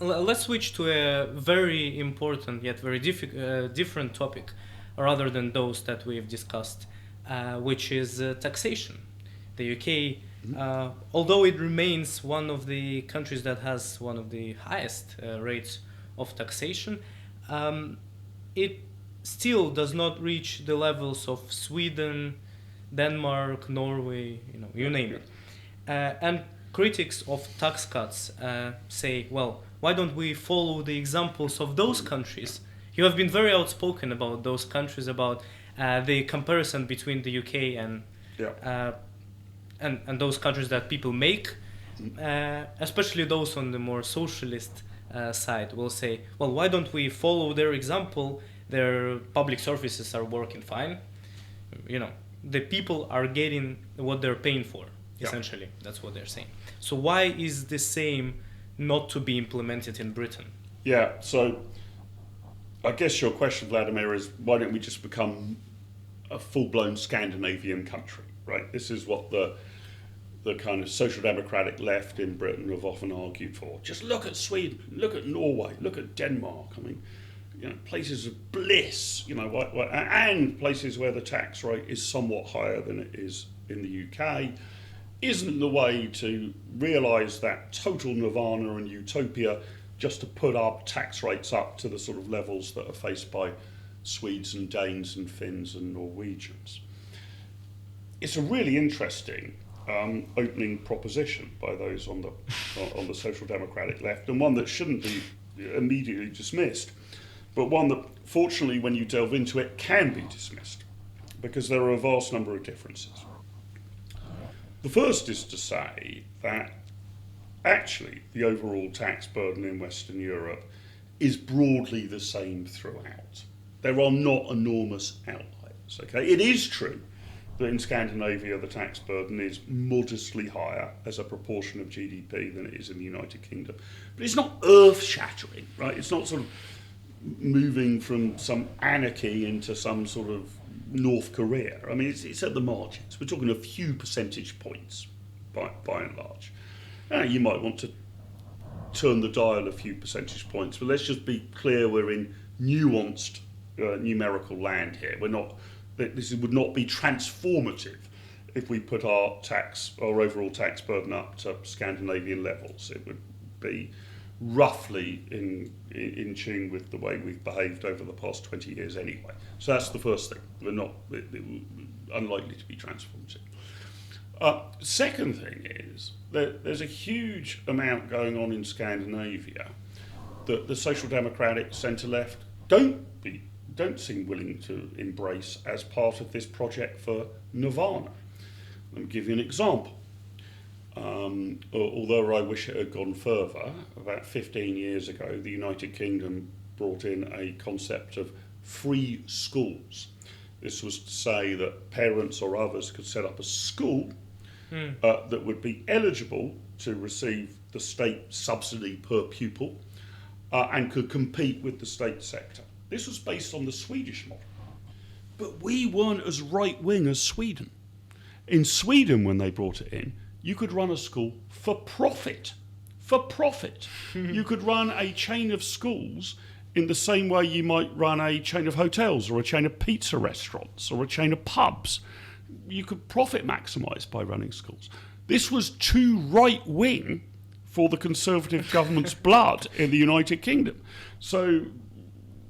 Let's switch to a very important yet very different topic, rather than those that we've discussed, which is taxation. The UK, although it remains one of the countries that has one of the highest rates of taxation, it still does not reach the levels of Sweden, Denmark, Norway, you name it. And critics of tax cuts say, well, why don't we follow the examples of those countries? You have been very outspoken about those countries, about the comparison between the UK and those countries that people make, especially those on the more socialist side will say, well, why don't we follow their example? Their public services are working fine. The people are getting what they're paying for, essentially. That's what they're saying. So why is the same not to be implemented in Britain? Yeah, so I guess your question, Vladimir, is why don't we just become a full-blown Scandinavian country, right? This is what the kind of social democratic left in Britain have often argued for. Just look at Sweden, look at Norway, look at Denmark. I mean, places of bliss, and places where the tax rate is somewhat higher than it is in the UK, isn't the way to realise that total nirvana and utopia, just to put our tax rates up to the sort of levels that are faced by Swedes and Danes and Finns and Norwegians. It's a really interesting opening proposition by those on the social democratic left, and one that shouldn't be immediately dismissed, but one that, fortunately, when you delve into it, can be dismissed, because there are a vast number of differences. The first is to say that actually the overall tax burden in Western Europe is broadly the same throughout. There are not enormous outliers. Okay, it is true that in Scandinavia the tax burden is modestly higher as a proportion of GDP than it is in the United Kingdom, but it's not earth-shattering, right? It's not sort of moving from some anarchy into some sort of North Korea. I mean, it's at the margins. We're talking a few percentage points by and large. You might want to turn the dial a few percentage points, but let's just be clear, we're in nuanced numerical land here. This would not be transformative if we put our overall tax burden up to Scandinavian levels. It would be roughly in tune with the way we've behaved over the past 20 years anyway. So that's the first thing. We're unlikely to be transformative. Second thing is that there's a huge amount going on in Scandinavia that the social democratic centre-left don't seem willing to embrace as part of this project for nirvana. Let me give you an example. Although I wish it had gone further, about 15 years ago, the United Kingdom brought in a concept of free schools. This was to say that parents or others could set up a school that would be eligible to receive the state subsidy per pupil and could compete with the state sector. This was based on the Swedish model. But we weren't as right-wing as Sweden. In Sweden, when they brought it in, you could run a school for profit. For profit. You could run a chain of schools in the same way you might run a chain of hotels or a chain of pizza restaurants or a chain of pubs. You could profit maximise by running schools. This was too right-wing for the Conservative government's blood in the United Kingdom. So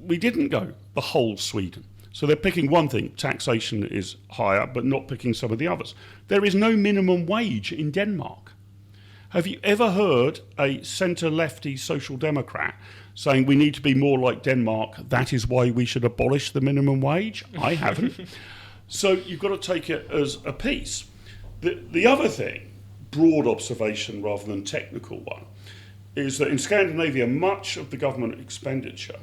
we didn't go the whole Sweden. So they're picking one thing, taxation is higher, but not picking some of the others. There is no minimum wage in Denmark. Have you ever heard a centre-lefty social democrat saying we need to be more like Denmark, that is why we should abolish the minimum wage? I haven't. So you've got to take it as a piece. The other thing, broad observation rather than technical one, is that in Scandinavia, much of the government expenditure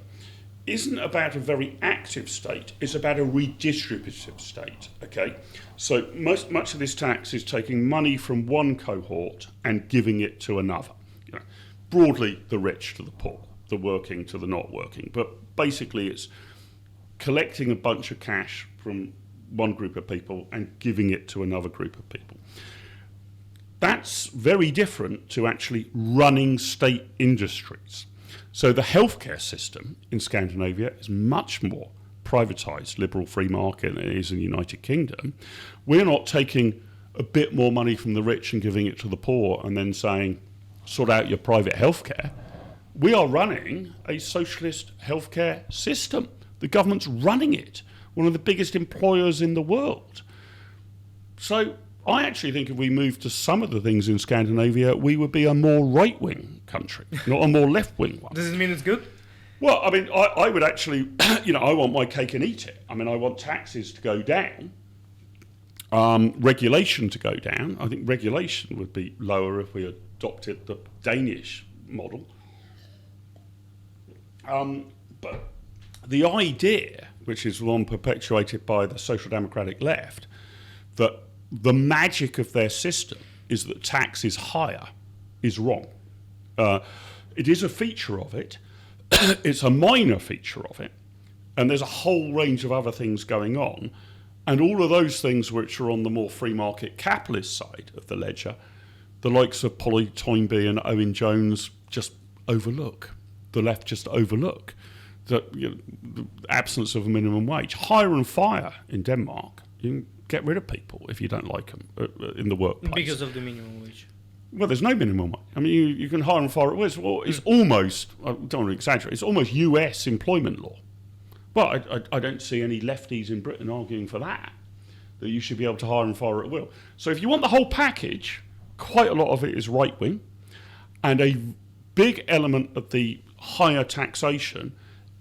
isn't about a very active state, it's about a redistributive state, okay? So much of this tax is taking money from one cohort and giving it to another. Broadly, the rich to the poor, the working to the not working, but basically it's collecting a bunch of cash from one group of people and giving it to another group of people. That's very different to actually running state industries. So the healthcare system in Scandinavia is much more privatised, liberal free market than it is in the United Kingdom. We're not taking a bit more money from the rich and giving it to the poor and then saying, sort out your private healthcare. We are running a socialist healthcare system. The government's running it, one of the biggest employers in the world. So I actually think if we moved to some of the things in Scandinavia, we would be a more right-wing country, not a more left-wing one. Does it mean it's good? Well, I mean, I would actually, I want my cake and eat it. I mean, I want taxes to go down, regulation to go down. I think regulation would be lower if we adopted the Danish model. But the idea, which is one perpetuated by the social democratic left, that the magic of their system is that tax is higher, is wrong. It is a feature of it. It's a minor feature of it. And there's a whole range of other things going on. And all of those things which are on the more free market capitalist side of the ledger, the likes of Polly Toynbee and Owen Jones just overlook. The left just overlook the absence of a minimum wage. Hire and fire in Denmark. You can get rid of people if you don't like them in the workplace. Because of the minimum wage. Well, there's no minimum wage. I mean, you can hire and fire at will. It's almost, I don't want to exaggerate, it's almost US employment law. Well, I don't see any lefties in Britain arguing for that you should be able to hire and fire at will. So if you want the whole package, quite a lot of it is right-wing, and a big element of the higher taxation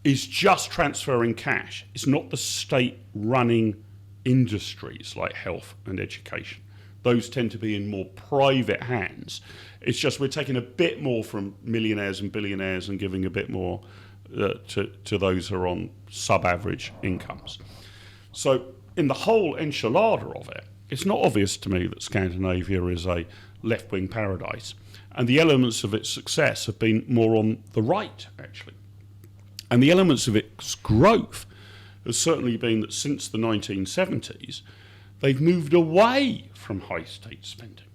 is just transferring cash. It's not the state running industries like health and education. Those tend to be in more private hands. It's just we're taking a bit more from millionaires and billionaires and giving a bit more to those who are on sub-average incomes. So in the whole enchilada of it, it's not obvious to me that Scandinavia is a left-wing paradise. And the elements of its success have been more on the right, actually. And the elements of its growth has certainly been that since the 1970s, they've moved away from high state spending.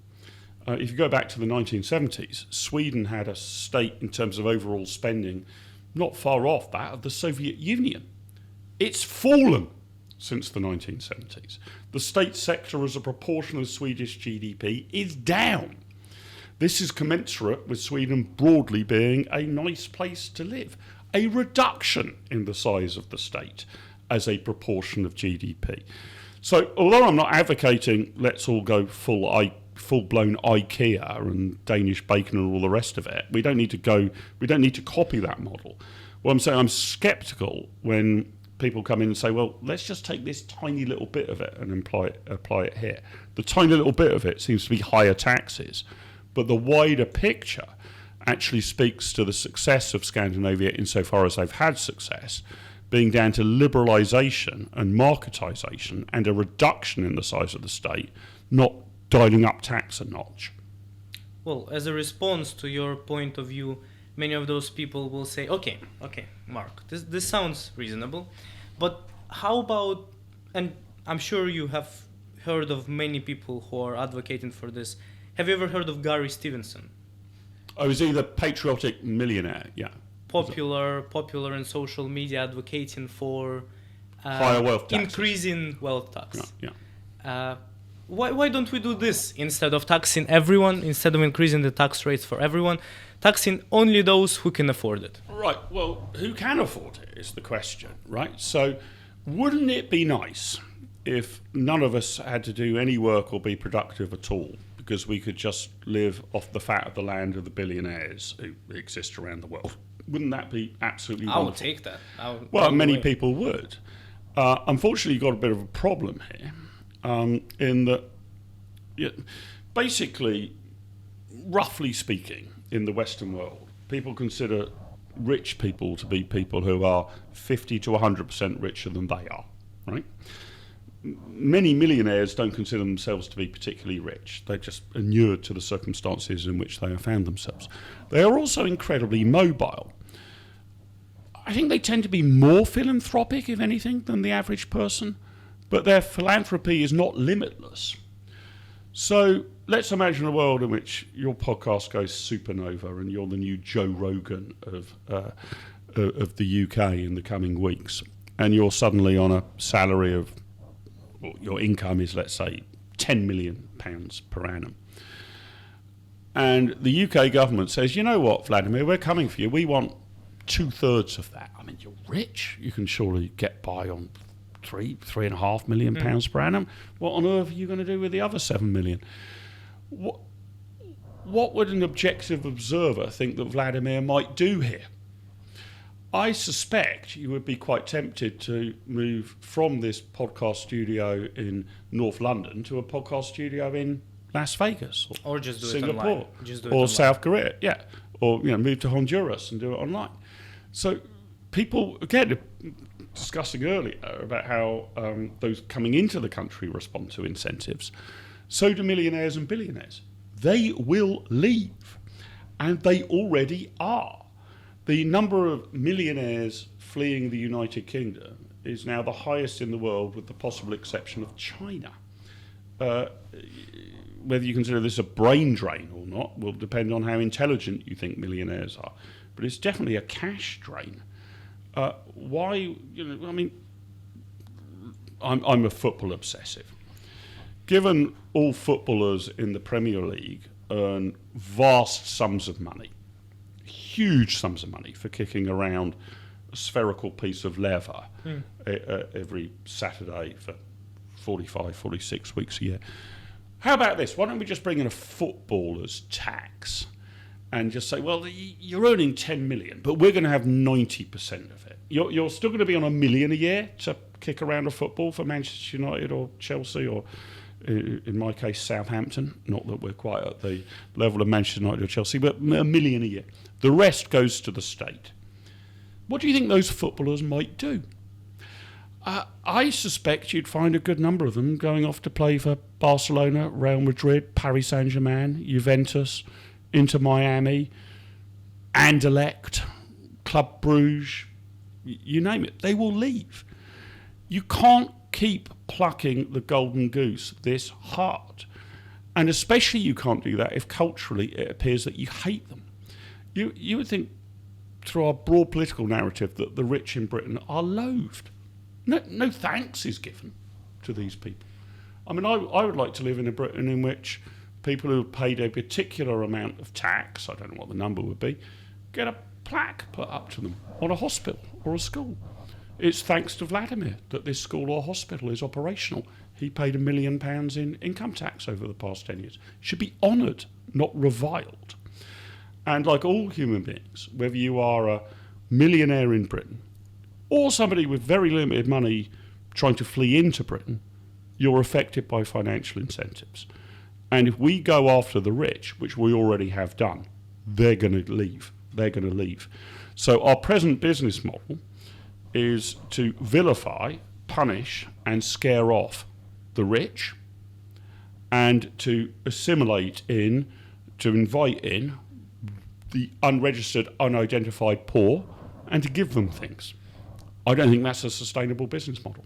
If you go back to the 1970s, Sweden had a state in terms of overall spending not far off that of the Soviet Union. It's fallen since the 1970s. The state sector as a proportion of Swedish GDP is down. This is commensurate with Sweden broadly being a nice place to live. A reduction in the size of the state as a proportion of GDP. So although I'm not advocating let's all go full-blown IKEA and Danish bacon and all the rest of it, we don't need to copy that model. Well, I'm saying I'm sceptical when people come in and say, well, let's just take this tiny little bit of it and apply it here. The tiny little bit of it seems to be higher taxes, but the wider picture actually speaks to the success of Scandinavia insofar as they've had success, being down to liberalization and marketization and a reduction in the size of the state, not dialing up tax a notch. Well, as a response to your point of view, many of those people will say, okay, Mark, this sounds reasonable, but how about, and I'm sure you have heard of many people who are advocating for this. Have you ever heard of Gary Stevenson? Oh, is he the patriotic millionaire? Yeah. Popular in social media advocating for higher wealth taxes. Increasing wealth tax. Yeah. Why don't we do this instead of taxing everyone, instead of increasing the tax rates for everyone, taxing only those who can afford it? Right, well, who can afford it is the question, right? So wouldn't it be nice if none of us had to do any work or be productive at all, because we could just live off the fat of the land of the billionaires who exist around the world? Wouldn't that be absolutely wonderful? I would take that. Well, many people would. Unfortunately, you've got a bit of a problem here. In that, basically, roughly speaking, in the Western world, people consider rich people to be people who are 50 to 100% richer than they are, right? Many millionaires don't consider themselves to be particularly rich. They're just inured to the circumstances in which they have found themselves. They are also incredibly mobile. I think they tend to be more philanthropic, if anything, than the average person. But their philanthropy is not limitless. So let's imagine a world in which your podcast goes supernova and you're the new Joe Rogan of the UK in the coming weeks, and you're suddenly on a salary of, well, your income is, let's say, £10 million per annum. And the UK government says, you know what, Vladimir, we're coming for you. We want 2/3 of that. I mean, you're rich. You can surely get by on £3.5 million per annum. What on earth are you going to do with the other 7 million? What would an objective observer think that Vladimir might do here? I suspect you would be quite tempted to move from this podcast studio in North London to a podcast studio in Las Vegas or just do Singapore it online. Just do it or online. South Korea, yeah, or move to Honduras and do it online. So people, again, discussing earlier about how those coming into the country respond to incentives, so do millionaires and billionaires. They will leave, and they already are. The number of millionaires fleeing the United Kingdom is now the highest in the world, with the possible exception of China. Whether you consider this a brain drain or not will depend on how intelligent you think millionaires are. But it's definitely a cash drain. Why? I mean, I'm a football obsessive. Given all footballers in the Premier League earn vast sums of money, huge sums of money for kicking around a spherical piece of leather every Saturday for 45, 46 weeks a year. How about this? Why don't we just bring in a footballer's tax and just say, well, you're earning 10 million, but we're going to have 90% of it. You're still going to be on $1 million a year to kick around a football for Manchester United or Chelsea or, in my case, Southampton. Not that we're quite at the level of Manchester United or Chelsea, but $1 million a year. The rest goes to the state. What do you think those footballers might do? I suspect you'd find a good number of them going off to play for Barcelona, Real Madrid, Paris Saint-Germain, Juventus, Inter Miami, Anderlecht, Club Bruges, you name it. They will leave. You can't keep plucking the golden goose this hard. And especially you can't do that if culturally it appears that you hate them. You would think through our broad political narrative that the rich in Britain are loathed. No thanks is given to these people. I mean, I would like to live in a Britain in which people who have paid a particular amount of tax, I don't know what the number would be, get a plaque put up to them on a hospital or a school. It's thanks to Vladimir that this school or hospital is operational. He paid £1 million in income tax over the past 10 years. Should be honoured, not reviled. And like all human beings, whether you are a millionaire in Britain or somebody with very limited money trying to flee into Britain, you're affected by financial incentives. And if we go after the rich, which we already have done, they're going to leave. They're going to leave. So our present business model is to vilify, punish, and scare off the rich, and to assimilate in, to invite in the unregistered, unidentified poor, and to give them things. I don't think that's a sustainable business model.